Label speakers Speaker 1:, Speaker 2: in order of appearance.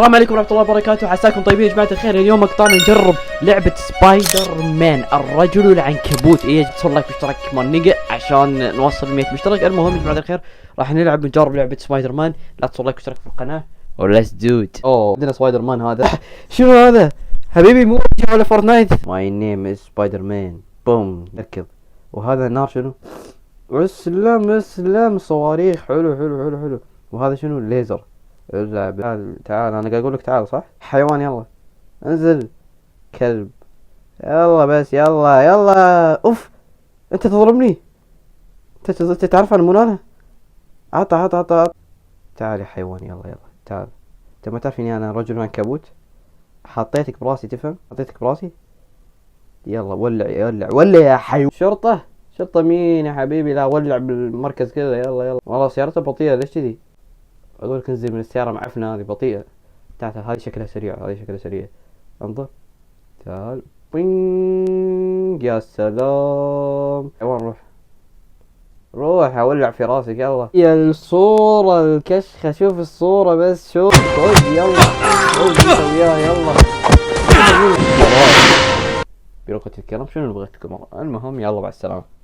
Speaker 1: السلام عليكم ورحمة الله وبركاته، عساكم طيبين يا جماعة الخير. اليوم مقطعنا نجرب لعبة سبايدر مان الرجل العنكبوت. تصير لايك واشتراك كمان نقع عشان نوصل 100 مشترك. المهم يا جماعة الخير راح نجرب لعبة سبايدر مان. لا تنسوا لايك واشتراك في القناة وليتس دو ات. عندنا سبايدر مان هذا. شنو هذا حبيبي؟ مو على فورتنايت. ماي نيم از سبايدر مان. بوم نركض. وهذا النار شنو؟ السلام صواريخ. حلو. وهذا شنو؟ الليزر. تعال انا قاعد اقول لك تعال صح؟ حيوان يلا انزل. كلب يلا بس يلا اوف. انت تضربني. انت تعرف انا منو انا؟ عطا تعال يا حيوان يلا تعال. انت ما تعرف اني انا رجل عنكبوت. حطيتك براسي تفهم؟ حطيتك براسي. يلا ولع يا حيوان. شرطة مين يا حبيبي؟ لا ولع بالمركز كذا. يلا والله سيارته بطيئة. ليش كذي؟ اقول لك انزل من السيارة معفنة هذه بطيئة. تعال هذه شكلها سريع. انظر تعال. بينج يا سلام. وين روح اولع في راسك. يا الصورة الكشخة. شوف الصورة بس شوف. خذ يلا سويها يلا. بلغة الكلام شنو بغيتكم؟ المهم يلا مع السلامة.